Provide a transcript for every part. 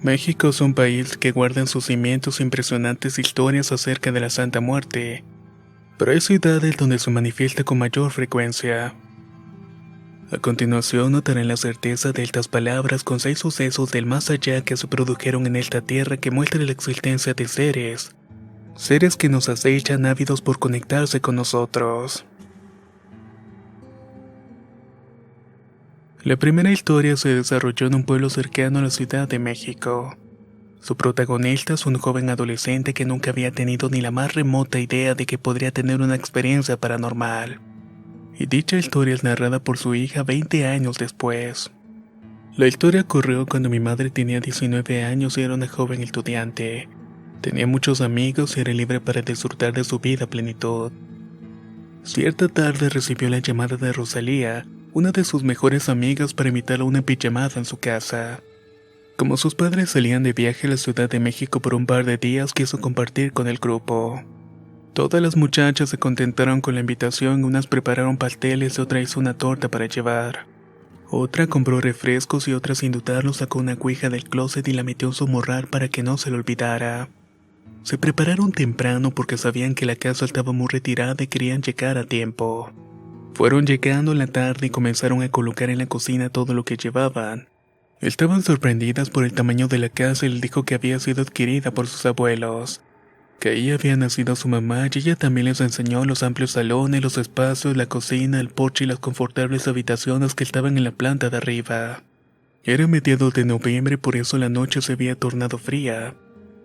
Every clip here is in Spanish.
México es un país que guarda en sus cimientos impresionantes historias acerca de la Santa Muerte, pero hay ciudades donde se manifiesta con mayor frecuencia. A continuación notarán la certeza de estas palabras con 6 sucesos del más allá que se produjeron en esta tierra que muestran la existencia de seres que nos acechan ávidos por conectarse con nosotros. La primera historia se desarrolló en un pueblo cercano a la Ciudad de México. Su protagonista es un joven adolescente que nunca había tenido ni la más remota idea de que podría tener una experiencia paranormal. Y dicha historia es narrada por su hija 20 años después. La historia ocurrió cuando mi madre tenía 19 años y era una joven estudiante. Tenía muchos amigos y era libre para disfrutar de su vida a plenitud. Cierta tarde recibió la llamada de Rosalía, una de sus mejores amigas, para invitarla a una pijamada en su casa. Como sus padres salían de viaje a la Ciudad de México por un par de días, quiso compartir con el grupo. Todas las muchachas se contentaron con la invitación, unas prepararon pasteles y otra hizo una torta para llevar. Otra compró refrescos y otra sin dudarlo sacó una cuija del closet y la metió en su morral para que no se lo olvidara. Se prepararon temprano porque sabían que la casa estaba muy retirada y querían llegar a tiempo. Fueron llegando en la tarde y comenzaron a colocar en la cocina todo lo que llevaban. Estaban sorprendidas por el tamaño de la casa y les dijo que había sido adquirida por sus abuelos, que ahí había nacido su mamá y ella también les enseñó los amplios salones, los espacios, la cocina, el porche y las confortables habitaciones que estaban en la planta de arriba. Era mediados de noviembre, por eso la noche se había tornado fría.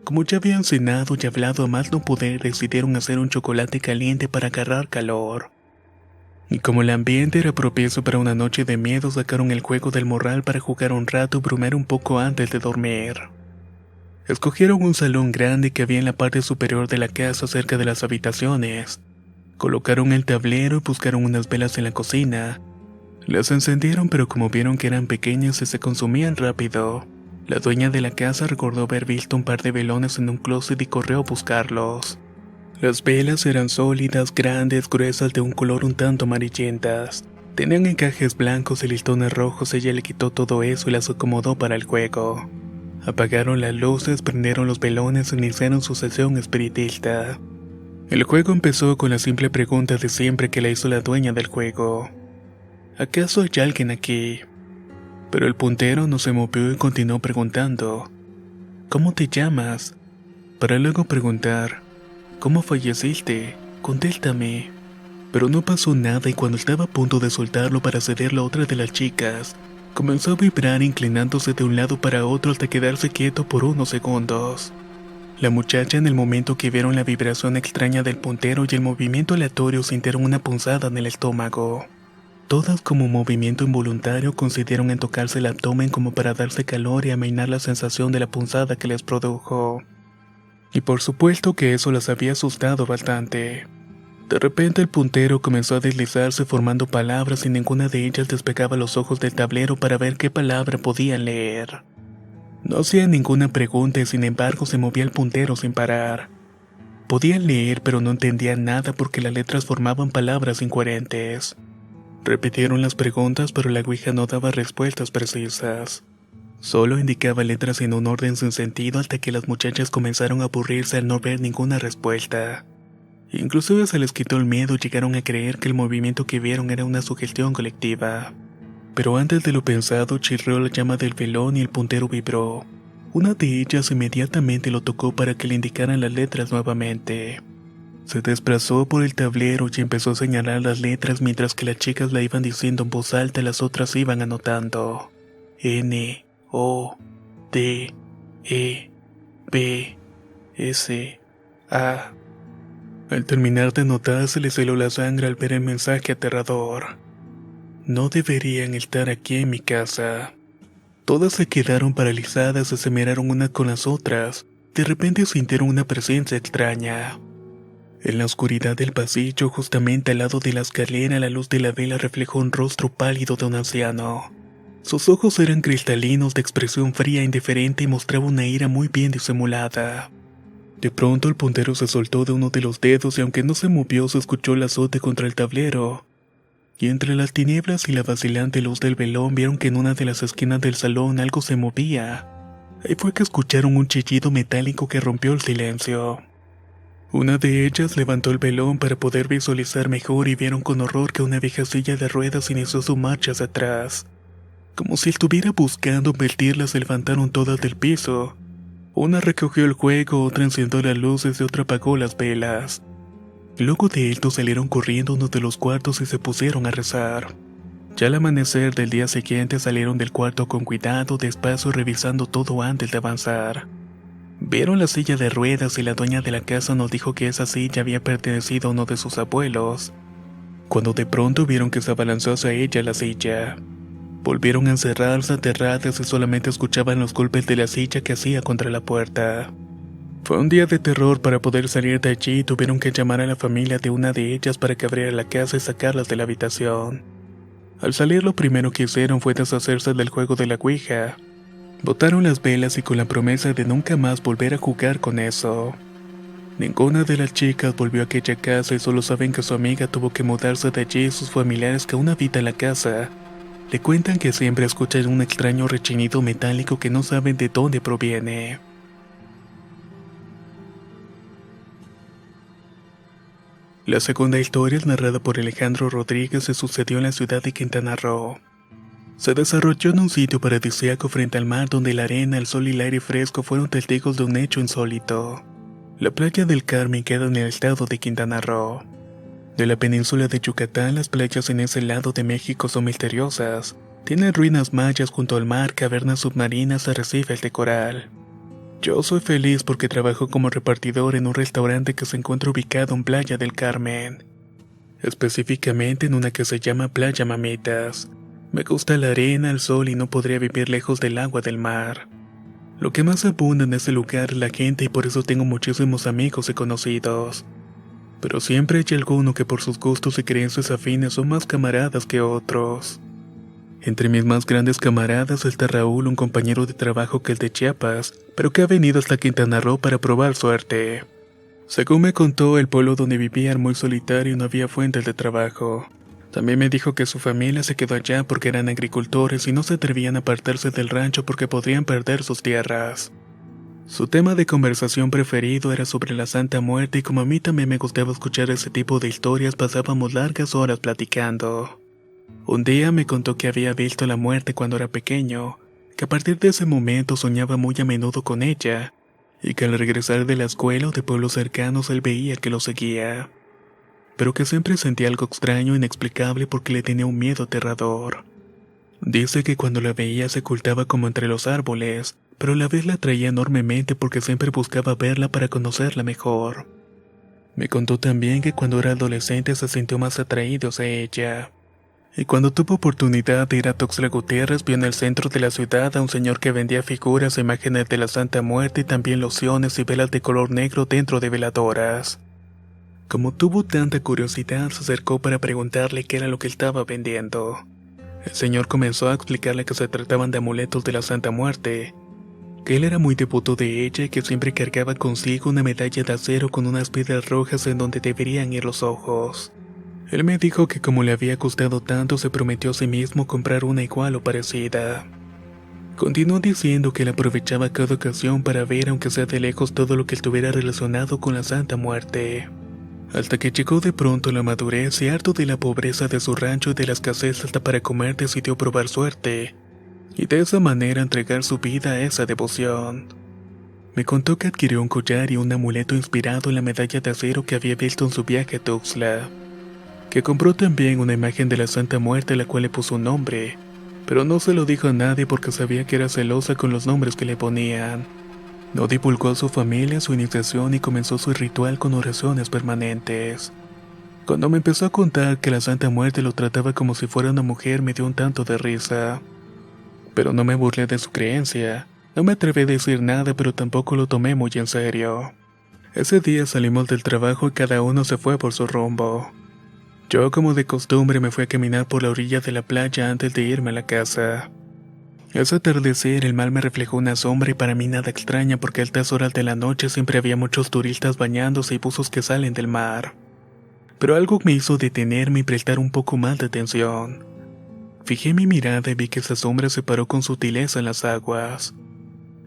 Como ya habían cenado y hablado a más no poder, decidieron hacer un chocolate caliente para agarrar calor. Y como el ambiente era propicio para una noche de miedo, sacaron el juego del morral para jugar un rato y bromear un poco antes de dormir. Escogieron un salón grande que había en la parte superior de la casa cerca de las habitaciones. Colocaron el tablero y buscaron unas velas en la cocina. Las encendieron, pero como vieron que eran pequeñas y se consumían rápido, la dueña de la casa recordó haber visto un par de velones en un closet y corrió a buscarlos. Las velas eran sólidas, grandes, gruesas, de un color un tanto amarillentas. Tenían encajes blancos y listones rojos. Ella le quitó todo eso y las acomodó para el juego. Apagaron las luces, prendieron los velones e iniciaron su sesión espiritista. El juego empezó con la simple pregunta de siempre que le hizo la dueña del juego: ¿acaso hay alguien aquí? Pero el puntero no se movió y continuó preguntando: ¿cómo te llamas? Para luego preguntar: ¿cómo falleciste? Contéstame. Pero no pasó nada y cuando estaba a punto de soltarlo para cederlo a otra de las chicas, comenzó a vibrar inclinándose de un lado para otro hasta quedarse quieto por unos segundos. La muchacha, en el momento que vieron la vibración extraña del puntero y el movimiento aleatorio, sintieron una punzada en el estómago. Todas, como movimiento involuntario, consideraron en tocarse el abdomen como para darse calor y amainar la sensación de la punzada que les produjo. Y por supuesto que eso las había asustado bastante. De repente el puntero comenzó a deslizarse formando palabras y ninguna de ellas despegaba los ojos del tablero para ver qué palabra podían leer. No hacía ninguna pregunta y sin embargo se movía el puntero sin parar. Podían leer pero no entendían nada porque las letras formaban palabras incoherentes. Repitieron las preguntas pero la ouija no daba respuestas precisas. Solo indicaba letras en un orden sin sentido hasta que las muchachas comenzaron a aburrirse al no ver ninguna respuesta. Inclusive se les quitó el miedo y llegaron a creer que el movimiento que vieron era una sugestión colectiva. Pero antes de lo pensado, chirrió la llama del velón y el puntero vibró. Una de ellas inmediatamente lo tocó para que le indicaran las letras nuevamente. Se desplazó por el tablero y empezó a señalar las letras mientras que las chicas la iban diciendo en voz alta y las otras iban anotando: N, O, D, E, B, S, A. Al terminar de anotar se les heló la sangre al ver el mensaje aterrador: no deberían estar aquí en mi casa. Todas se quedaron paralizadas y se miraron unas con las otras. De repente sintieron una presencia extraña. En la oscuridad del pasillo, justamente al lado de la escalera, la luz de la vela reflejó un rostro pálido de un anciano. Sus ojos eran cristalinos, de expresión fría e indiferente, y mostraba una ira muy bien disimulada. De pronto el puntero se soltó de uno de los dedos y aunque no se movió se escuchó el azote contra el tablero. Y entre las tinieblas y la vacilante luz del velón vieron que en una de las esquinas del salón algo se movía. Ahí fue que escucharon un chillido metálico que rompió el silencio. Una de ellas levantó el velón para poder visualizar mejor y vieron con horror que una vieja silla de ruedas inició su marcha hacia atrás. Como si estuviera buscando invertirlas, se levantaron todas del piso. Una recogió el juego, otra encendió las luces y otra apagó las velas. Luego de esto salieron corriendo uno de los cuartos y se pusieron a rezar. Ya al amanecer del día siguiente salieron del cuarto con cuidado, despacio, revisando todo antes de avanzar. Vieron la silla de ruedas y la dueña de la casa nos dijo que esa silla había pertenecido a uno de sus abuelos. Cuando de pronto vieron que se abalanzó hacia ella la silla. Volvieron a encerrarse aterradas y solamente escuchaban los golpes de la silla que hacía contra la puerta. Fue un día de terror. Para poder salir de allí tuvieron que llamar a la familia de una de ellas para que abriera la casa y sacarlas de la habitación. Al salir lo primero que hicieron fue deshacerse del juego de la ouija. Botaron las velas y con la promesa de nunca más volver a jugar con eso. Ninguna de las chicas volvió a aquella casa y solo saben que su amiga tuvo que mudarse de allí y sus familiares que aún habitan la casa le cuentan que siempre escuchan un extraño rechinido metálico que no saben de dónde proviene. La segunda historia es narrada por Alejandro Rodríguez y sucedió en la ciudad de Quintana Roo. Se desarrolló en un sitio paradisíaco frente al mar donde la arena, el sol y el aire fresco fueron testigos de un hecho insólito. La playa del Carmen queda en el estado de Quintana Roo. De la península de Yucatán, las playas en ese lado de México son misteriosas. Tienen ruinas mayas junto al mar, cavernas submarinas, arrecifes de coral. Yo soy feliz porque trabajo como repartidor en un restaurante que se encuentra ubicado en Playa del Carmen. Específicamente en una que se llama Playa Mamitas. Me gusta la arena, el sol y no podría vivir lejos del agua del mar. Lo que más abunda en ese lugar es la gente y por eso tengo muchísimos amigos y conocidos. Pero siempre hay alguno que por sus gustos y creencias afines son más camaradas que otros. Entre mis más grandes camaradas está Raúl, un compañero de trabajo que es de Chiapas, pero que ha venido hasta Quintana Roo para probar suerte. Según me contó, el pueblo donde vivía era muy solitario y no había fuentes de trabajo. También me dijo que su familia se quedó allá porque eran agricultores y no se atrevían a apartarse del rancho porque podrían perder sus tierras. Su tema de conversación preferido era sobre la Santa Muerte y como a mí también me gustaba escuchar ese tipo de historias, pasábamos largas horas platicando. Un día me contó que había visto la muerte cuando era pequeño, que a partir de ese momento soñaba muy a menudo con ella, y que al regresar de la escuela o de pueblos cercanos él veía que lo seguía. Pero que siempre sentía algo extraño e inexplicable porque le tenía un miedo aterrador. Dice que cuando la veía se ocultaba como entre los árboles, pero a la vez la atraía enormemente porque siempre buscaba verla para conocerla mejor. Me contó también que cuando era adolescente se sintió más atraído hacia ella. Y cuando tuvo oportunidad de ir a Tuxtla Gutiérrez, vio en el centro de la ciudad a un señor que vendía figuras e imágenes de la Santa Muerte y también lociones y velas de color negro dentro de veladoras. Como tuvo tanta curiosidad, se acercó para preguntarle qué era lo que estaba vendiendo. El señor comenzó a explicarle que se trataban de amuletos de la Santa Muerte, que él era muy devoto de ella y que siempre cargaba consigo una medalla de acero con unas piedras rojas en donde deberían ir los ojos. Él me dijo que como le había costado tanto, se prometió a sí mismo comprar una igual o parecida. Continuó diciendo que él aprovechaba cada ocasión para ver, aunque sea de lejos, todo lo que estuviera relacionado con la Santa Muerte. Hasta que llegó de pronto la madurez y harto de la pobreza de su rancho y de la escasez hasta para comer, decidió probar suerte, y de esa manera entregar su vida a esa devoción. Me contó que adquirió un collar y un amuleto inspirado en la medalla de acero que había visto en su viaje a Tuxtla, que compró también una imagen de la Santa Muerte a la cual le puso un nombre, pero no se lo dijo a nadie porque sabía que era celosa con los nombres que le ponían. No divulgó a su familia su iniciación y comenzó su ritual con oraciones permanentes. Cuando me empezó a contar que la Santa Muerte lo trataba como si fuera una mujer, me dio un tanto de risa. Pero no me burlé de su creencia. No me atreví a decir nada, pero tampoco lo tomé muy en serio. Ese día salimos del trabajo y cada uno se fue por su rumbo. Yo, como de costumbre, me fui a caminar por la orilla de la playa antes de irme a la casa. Ese atardecer el mar me reflejó una sombra y para mí nada extraña porque a altas horas de la noche siempre había muchos turistas bañándose y buzos que salen del mar. Pero algo me hizo detenerme y prestar un poco más de atención. Fijé mi mirada y vi que esa sombra se paró con sutileza en las aguas.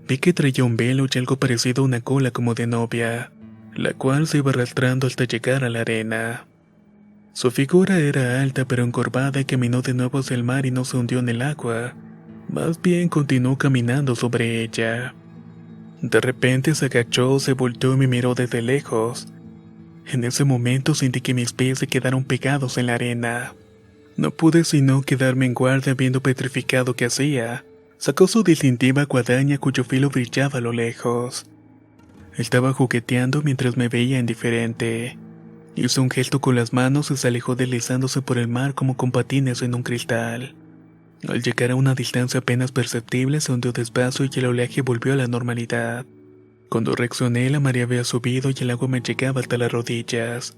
Vi que traía un velo y algo parecido a una cola como de novia, la cual se iba arrastrando hasta llegar a la arena. Su figura era alta pero encorvada y caminó de nuevo hacia el mar y no se hundió en el agua. Más bien continuó caminando sobre ella. De repente se agachó, se volteó y me miró desde lejos. En ese momento sentí que mis pies se quedaron pegados en la arena. No pude sino quedarme en guardia viendo petrificado qué hacía. Sacó su distintiva guadaña cuyo filo brillaba a lo lejos. Estaba jugueteando mientras me veía indiferente. Hizo un gesto con las manos y se alejó deslizándose por el mar como con patines en un cristal. Al llegar a una distancia apenas perceptible se hundió despacio y el oleaje volvió a la normalidad. Cuando reaccioné la marea había subido y el agua me llegaba hasta las rodillas.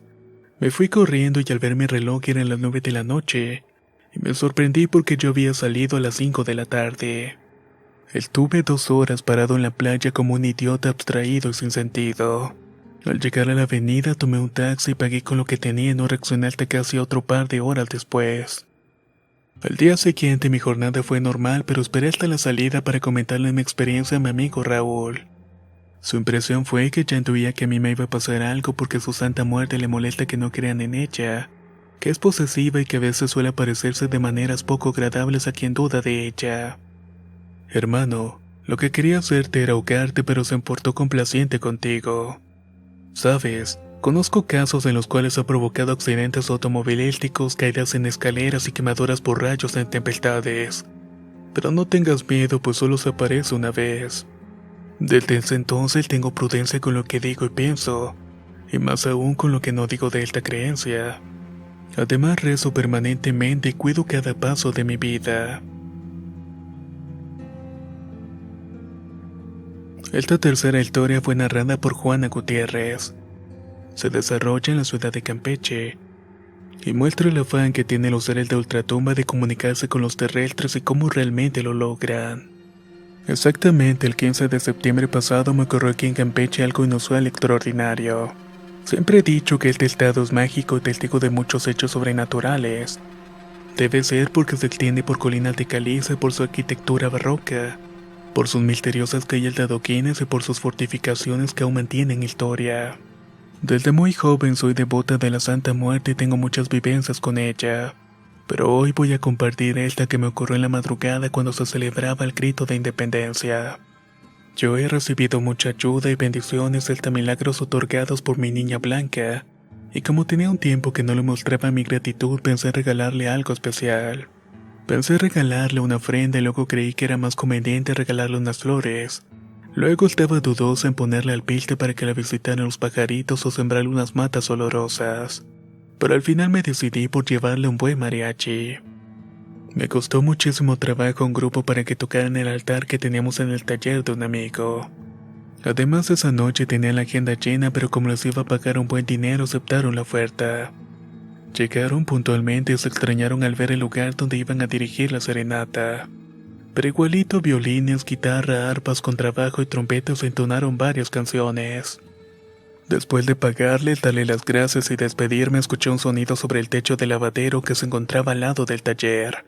Me fui corriendo y al ver mi reloj eran las 9 de la noche, y me sorprendí porque yo había salido a las 5 de la tarde. Estuve 2 horas parado en la playa como un idiota abstraído y sin sentido. Al llegar a la avenida tomé un taxi y pagué con lo que tenía y no reaccioné hasta casi otro par de horas después. Al día siguiente mi jornada fue normal, pero esperé hasta la salida para comentarle mi experiencia a mi amigo Raúl. Su impresión fue que ya intuía que a mí me iba a pasar algo porque su santa muerte le molesta que no crean en ella, que es posesiva y que a veces suele aparecerse de maneras poco agradables a quien duda de ella. Hermano, lo que quería hacerte era ahogarte, pero se portó complaciente contigo. Sabes, conozco casos en los cuales ha provocado accidentes automovilísticos, caídas en escaleras y quemaduras por rayos en tempestades. Pero no tengas miedo, pues solo se aparece una vez. Desde ese entonces tengo prudencia con lo que digo y pienso, y más aún con lo que no digo de esta creencia. Además rezo permanentemente y cuido cada paso de mi vida. Esta tercera historia fue narrada por Juana Gutiérrez. Se desarrolla en la ciudad de Campeche, y muestra el afán que tienen los seres de ultratumba de comunicarse con los terrestres y cómo realmente lo logran. Exactamente el 15 de septiembre pasado me ocurrió aquí en Campeche algo inusual y extraordinario. Siempre he dicho que este estado es mágico y testigo de muchos hechos sobrenaturales. Debe ser porque se extiende por colinas de caliza y por su arquitectura barroca, por sus misteriosas calles de adoquines y por sus fortificaciones que aún mantienen historia. Desde muy joven soy devota de la Santa Muerte y tengo muchas vivencias con ella. Pero hoy voy a compartir esta que me ocurrió en la madrugada cuando se celebraba el grito de independencia. Yo he recibido mucha ayuda y bendiciones hasta milagros otorgados por mi niña Blanca, y como tenía un tiempo que no le mostraba mi gratitud pensé en regalarle algo especial. Pensé regalarle una ofrenda y luego creí que era más conveniente regalarle unas flores. Luego estaba dudosa en ponerle alpiste para que la visitaran los pajaritos o sembrarle unas matas olorosas. Pero al final me decidí por llevarle un buen mariachi. Me costó muchísimo trabajo un grupo para que tocaran el altar que teníamos en el taller de un amigo. Además esa noche tenía la agenda llena, pero como les iba a pagar un buen dinero aceptaron la oferta. Llegaron puntualmente y se extrañaron al ver el lugar donde iban a dirigir la serenata. Pero igualito violines, guitarra, arpas, contrabajo y trompetas entonaron varias canciones. Después de pagarles, darle las gracias y despedirme, escuché un sonido sobre el techo del lavadero que se encontraba al lado del taller.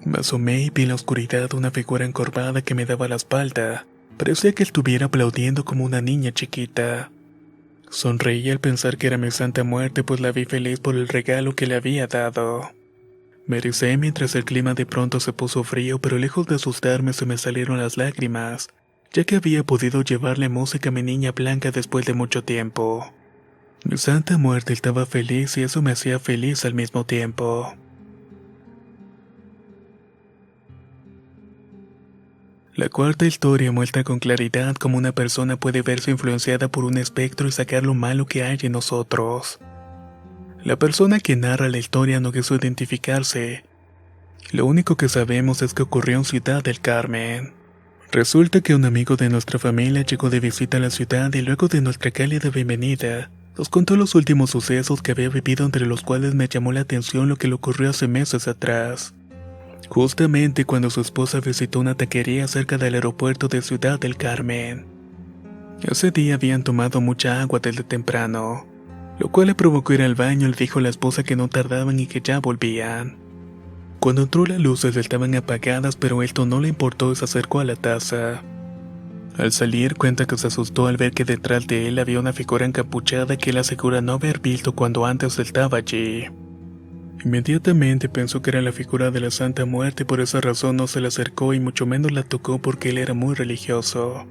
Me asomé y vi en la oscuridad una figura encorvada que me daba la espalda. Parecía que estuviera aplaudiendo como una niña chiquita. Sonreí al pensar que era mi Santa Muerte, pues la vi feliz por el regalo que le había dado. Me ericé mientras el clima de pronto se puso frío, pero lejos de asustarme se me salieron las lágrimas, ya que había podido llevarle música a mi niña Blanca después de mucho tiempo. Mi Santa Muerte estaba feliz y eso me hacía feliz al mismo tiempo. La cuarta historia muestra con claridad cómo una persona puede verse influenciada por un espectro y sacar lo malo que hay en nosotros. La persona que narra la historia no quiso identificarse. Lo único que sabemos es que ocurrió en Ciudad del Carmen. Resulta que un amigo de nuestra familia llegó de visita a la ciudad y luego de nuestra cálida bienvenida, nos contó los últimos sucesos que había vivido, entre los cuales me llamó la atención lo que le ocurrió hace meses atrás. Justamente cuando su esposa visitó una taquería cerca del aeropuerto de Ciudad del Carmen. Ese día habían tomado mucha agua desde temprano, lo cual le provocó ir al baño y le dijo a la esposa que no tardaban y que ya volvían. Cuando entró las luces estaban apagadas, pero esto no le importó y se acercó a la taza. Al salir cuenta que se asustó al ver que detrás de él había una figura encapuchada que él asegura no haber visto cuando antes estaba allí. Inmediatamente pensó que era la figura de la Santa Muerte y por esa razón no se le acercó y mucho menos la tocó porque él era muy religioso.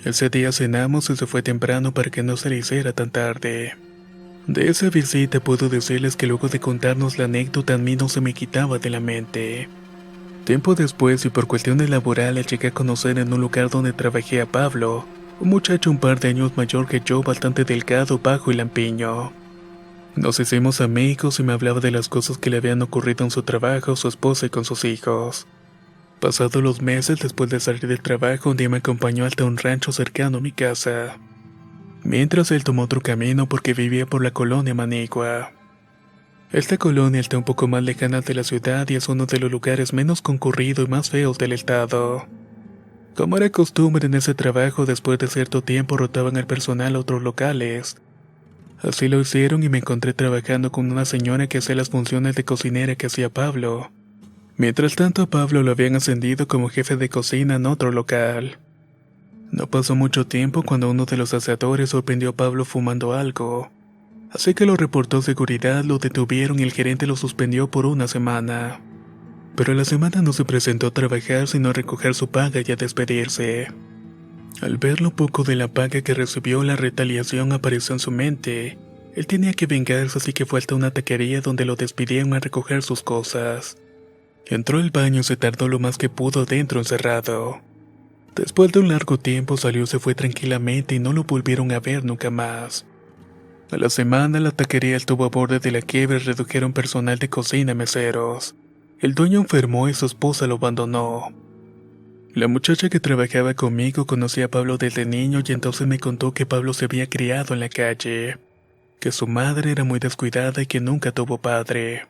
Ese día cenamos y se fue temprano para que no se le hiciera tan tarde. De esa visita puedo decirles que luego de contarnos la anécdota a mí no se me quitaba de la mente. Tiempo después y por cuestiones laborales llegué a conocer en un lugar donde trabajé a Pablo, un muchacho un par de años mayor que yo, bastante delgado, bajo y lampiño. Nos hicimos amigos y me hablaba de las cosas que le habían ocurrido en su trabajo, su esposa y con sus hijos. Pasados los meses después de salir del trabajo, un día me acompañó hasta un rancho cercano a mi casa. Mientras él tomó otro camino porque vivía por la colonia Manigua. Esta colonia está un poco más lejana de la ciudad y es uno de los lugares menos concurridos y más feos del estado. Como era costumbre en ese trabajo, después de cierto tiempo rotaban el personal a otros locales. Así lo hicieron y me encontré trabajando con una señora que hacía las funciones de cocinera que hacía Pablo. Mientras tanto a Pablo lo habían ascendido como jefe de cocina en otro local. No pasó mucho tiempo cuando uno de los aseadores sorprendió a Pablo fumando algo. Así que lo reportó seguridad, lo detuvieron y el gerente lo suspendió por una semana. Pero a la semana no se presentó a trabajar sino a recoger su paga y a despedirse. Al ver lo poco de la paga que recibió, la retaliación apareció en su mente. Él tenía que vengarse, así que fue hasta una taquería donde lo despidieron a recoger sus cosas. Entró al baño y se tardó lo más que pudo dentro encerrado. Después de un largo tiempo salió y se fue tranquilamente y no lo volvieron a ver nunca más. A la semana la taquería estuvo a borde de la quiebra y redujeron personal de cocina y meseros. El dueño enfermó y su esposa lo abandonó. La muchacha que trabajaba conmigo conocía a Pablo desde niño y entonces me contó que Pablo se había criado en la calle, que su madre era muy descuidada y que nunca tuvo padre.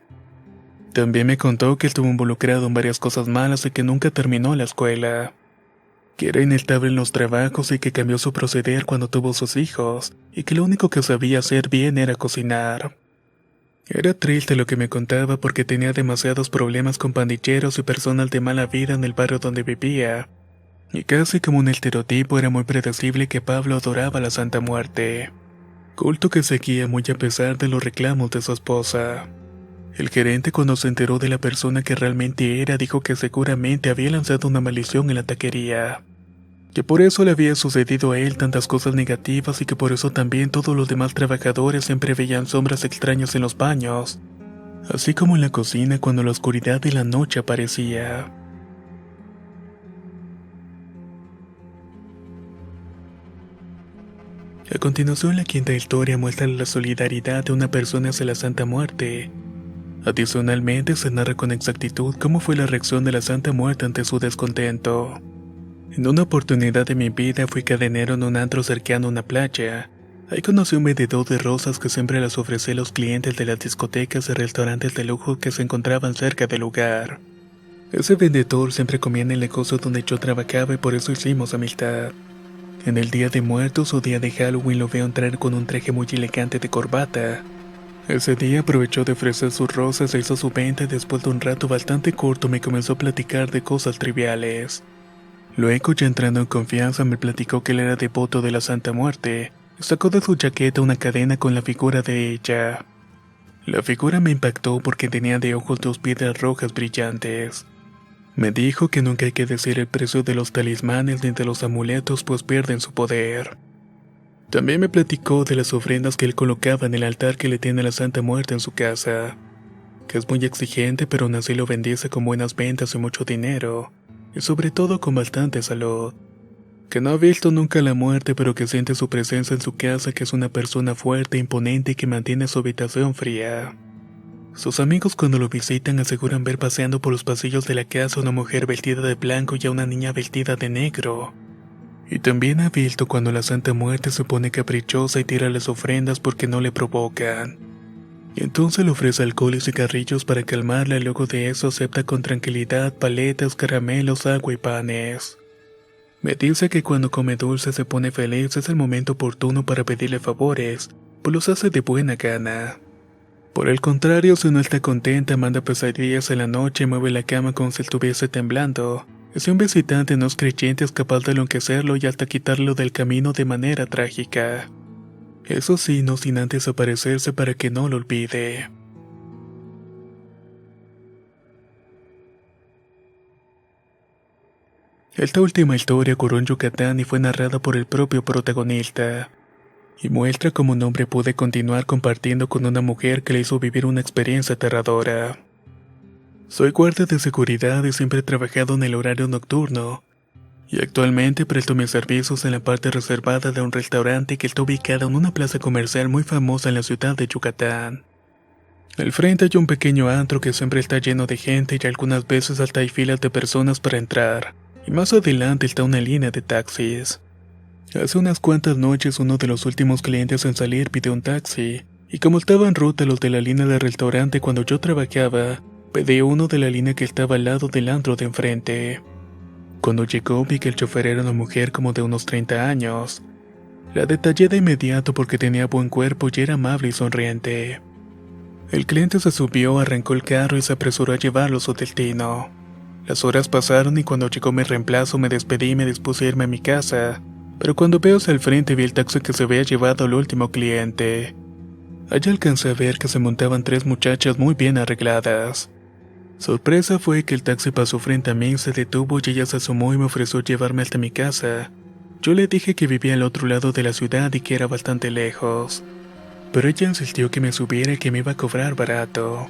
También me contó que estuvo involucrado en varias cosas malas y que nunca terminó la escuela, que era inestable en los trabajos y que cambió su proceder cuando tuvo sus hijos, y que lo único que sabía hacer bien era cocinar. Era triste lo que me contaba porque tenía demasiados problemas con pandilleros y personas de mala vida en el barrio donde vivía, y casi como un estereotipo era muy predecible que Pablo adoraba a la Santa Muerte, culto que seguía muy a pesar de los reclamos de su esposa. El gerente, cuando se enteró de la persona que realmente era, dijo que seguramente había lanzado una maldición en la taquería, que por eso le había sucedido a él tantas cosas negativas y que por eso también todos los demás trabajadores siempre veían sombras extrañas en los baños, así como en la cocina cuando la oscuridad de la noche aparecía. A continuación, la quinta historia muestra la solidaridad de una persona hacia la Santa Muerte. Adicionalmente, se narra con exactitud cómo fue la reacción de la Santa Muerte ante su descontento. En una oportunidad de mi vida fui cadenero en un antro cercano a una playa. Ahí conocí a un vendedor de rosas que siempre las ofrecía a los clientes de las discotecas y restaurantes de lujo que se encontraban cerca del lugar. Ese vendedor siempre comía en el negocio donde yo trabajaba y por eso hicimos amistad. En el día de muertos o día de Halloween lo veo entrar con un traje muy elegante de corbata. Ese día aprovechó de ofrecer sus rosas e hizo su venta y después de un rato bastante corto me comenzó a platicar de cosas triviales. Luego, ya entrando en confianza, me platicó que él era devoto de la Santa Muerte y sacó de su chaqueta una cadena con la figura de ella. La figura me impactó porque tenía de ojos dos piedras rojas brillantes. Me dijo que nunca hay que decir el precio de los talismanes ni de los amuletos pues pierden su poder. También me platicó de las ofrendas que él colocaba en el altar que le tiene a la Santa Muerte en su casa, que es muy exigente pero aún así lo bendice con buenas ventas y mucho dinero, y sobre todo con bastante salud, que no ha visto nunca la muerte pero que siente su presencia en su casa, que es una persona fuerte e imponente y que mantiene su habitación fría. Sus amigos cuando lo visitan aseguran ver paseando por los pasillos de la casa a una mujer vestida de blanco y a una niña vestida de negro. Y también ha visto cuando la Santa Muerte se pone caprichosa y tira las ofrendas porque no le provocan. Y entonces le ofrece alcohol y cigarrillos para calmarla y luego de eso acepta con tranquilidad paletas, caramelos, agua y panes. Me dice que cuando come dulce se pone feliz, es el momento oportuno para pedirle favores, pues los hace de buena gana. Por el contrario, si no está contenta, manda pesadillas en la noche y mueve la cama como si estuviese temblando. Si un visitante no es creyente es capaz de enloquecerlo y hasta quitarlo del camino de manera trágica. Eso sí, no sin antes aparecerse para que no lo olvide. Esta última historia ocurrió en Yucatán y fue narrada por el propio protagonista, y muestra cómo un hombre puede continuar compartiendo con una mujer que le hizo vivir una experiencia aterradora. Soy guardia de seguridad y siempre he trabajado en el horario nocturno, y actualmente presto mis servicios en la parte reservada de un restaurante que está ubicado en una plaza comercial muy famosa en la ciudad de Yucatán. Al frente hay un pequeño antro que siempre está lleno de gente y algunas veces hasta hay filas de personas para entrar, y más adelante está una línea de taxis. Hace unas cuantas noches uno de los últimos clientes en salir pidió un taxi, y como estaba en ruta los de la línea del restaurante cuando yo trabajaba, pedí uno de la línea que estaba al lado del antro de enfrente. Cuando llegó vi que el chofer era una mujer como de unos 30 años. La detallé de inmediato porque tenía buen cuerpo y era amable y sonriente. El cliente se subió, arrancó el carro y se apresuró a llevarlo a su destino. Las horas pasaron y cuando llegó mi reemplazo me despedí y me dispuse a irme a mi casa, pero cuando veo hacia el frente vi el taxi que se había llevado al último cliente. Allí alcancé a ver que se montaban 3 muchachas muy bien arregladas. Sorpresa fue que el taxi pasó frente a mí, se detuvo y ella se asomó y me ofreció llevarme hasta mi casa. Yo le dije que vivía al otro lado de la ciudad y que era bastante lejos, pero ella insistió que me subiera y que me iba a cobrar barato.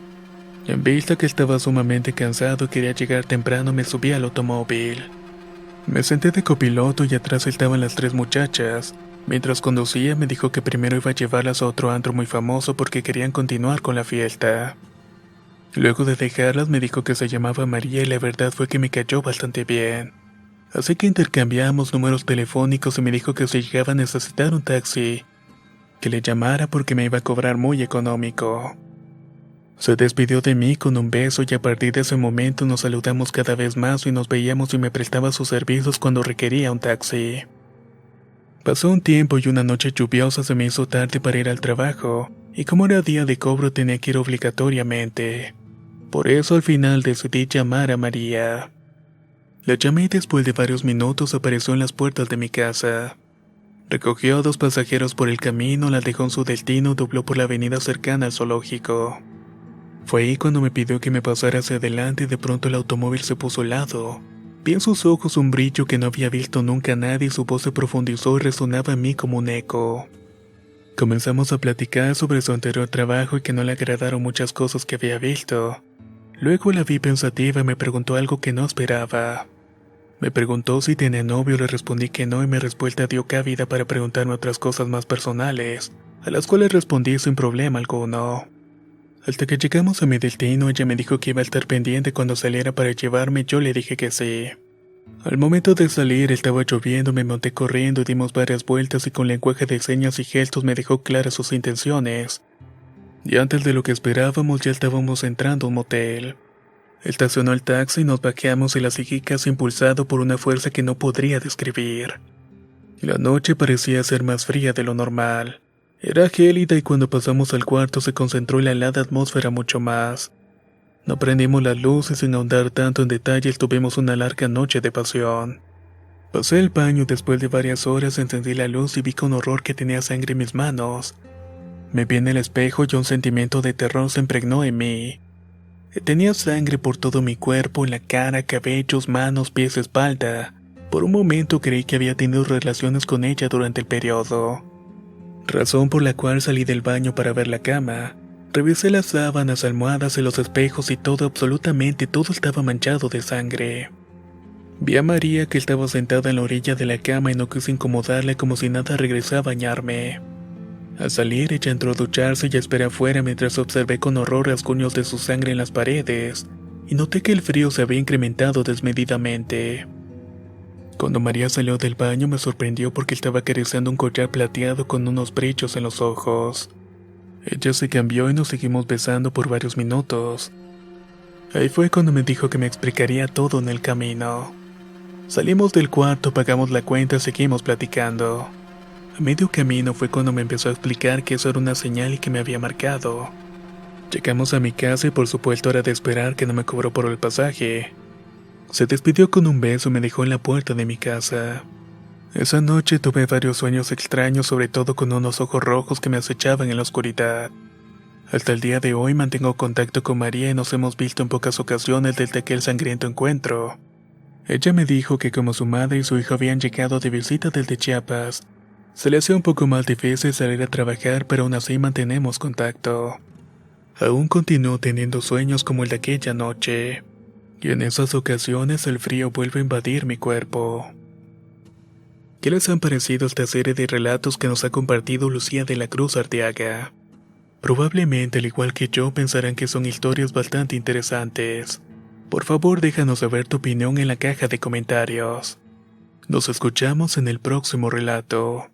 En vista que estaba sumamente cansado y quería llegar temprano, me subí al automóvil. Me senté de copiloto y atrás estaban las 3 muchachas. Mientras conducía me dijo que primero iba a llevarlas a otro antro muy famoso porque querían continuar con la fiesta. Luego de dejarlas me dijo que se llamaba María y la verdad fue que me cayó bastante bien. Así que intercambiamos números telefónicos y me dijo que si llegaba a necesitar un taxi, que le llamara porque me iba a cobrar muy económico. Se despidió de mí con un beso y a partir de ese momento nos saludamos cada vez más y nos veíamos y me prestaba sus servicios cuando requería un taxi. Pasó un tiempo y una noche lluviosa se me hizo tarde para ir al trabajo, y como era día de cobro tenía que ir obligatoriamente. Por eso al final decidí llamar a María. La llamé y después de varios minutos apareció en las puertas de mi casa. Recogió a 2 pasajeros por el camino, la dejó en su destino y dobló por la avenida cercana al zoológico. Fue ahí cuando me pidió que me pasara hacia adelante y de pronto el automóvil se puso helado. Vi en sus ojos un brillo que no había visto nunca a nadie y su voz se profundizó y resonaba en mí como un eco. Comenzamos a platicar sobre su anterior trabajo y que no le agradaron muchas cosas que había visto. Luego la vi pensativa y me preguntó algo que no esperaba. Me preguntó si tenía novio, le respondí que no y mi respuesta dio cabida para preguntarme otras cosas más personales, a las cuales respondí sin problema alguno. Hasta que llegamos a mi destino, ella me dijo que iba a estar pendiente cuando saliera para llevarme y yo le dije que sí. Al momento de salir estaba lloviendo, me monté corriendo y dimos varias vueltas y con lenguaje de señas y gestos me dejó claras sus intenciones. Y antes de lo que esperábamos ya estábamos entrando a un motel. Estacionó el taxi y nos bajamos y la seguí casi impulsado por una fuerza que no podría describir. La noche parecía ser más fría de lo normal. Era gélida y cuando pasamos al cuarto se concentró la helada atmósfera mucho más. No prendimos las luces sin ahondar tanto en detalles, tuvimos una larga noche de pasión. Pasé el baño y después de varias horas encendí la luz y vi con horror que tenía sangre en mis manos. Me vi en el espejo y un sentimiento de terror se impregnó en mí. Tenía sangre por todo mi cuerpo, en la cara, cabellos, manos, pies, espalda. Por un momento creí que había tenido relaciones con ella durante el periodo. Razón por la cual salí del baño para ver la cama. Revisé las sábanas, almohadas y los espejos y todo, absolutamente todo estaba manchado de sangre. Vi a María que estaba sentada en la orilla de la cama y no quise incomodarla como si nada regresara a bañarme. Al salir ella entró a ducharse y esperé afuera mientras observé con horror rasguños de su sangre en las paredes y noté que el frío se había incrementado desmedidamente. Cuando María salió del baño me sorprendió porque estaba acariciando un collar plateado con unos brillos en los ojos. Ella se cambió y nos seguimos besando por varios minutos. Ahí fue cuando me dijo que me explicaría todo en el camino. Salimos del cuarto, pagamos la cuenta y seguimos platicando. A medio camino fue cuando me empezó a explicar que eso era una señal y que me había marcado. Llegamos a mi casa y por supuesto era de esperar que no me cobró por el pasaje. Se despidió con un beso y me dejó en la puerta de mi casa. Esa noche tuve varios sueños extraños, sobre todo con unos ojos rojos que me acechaban en la oscuridad. Hasta el día de hoy mantengo contacto con María y nos hemos visto en pocas ocasiones desde aquel sangriento encuentro. Ella me dijo que como su madre y su hijo habían llegado de visita desde Chiapas, se le hacía un poco más difícil salir a trabajar, pero aún así mantenemos contacto. Aún continúo teniendo sueños como el de aquella noche, y en esas ocasiones el frío vuelve a invadir mi cuerpo. ¿Qué les han parecido esta serie de relatos que nos ha compartido Lucía de la Cruz Arteaga? Probablemente, al igual que yo, pensarán que son historias bastante interesantes. Por favor, déjanos saber tu opinión en la caja de comentarios. Nos escuchamos en el próximo relato.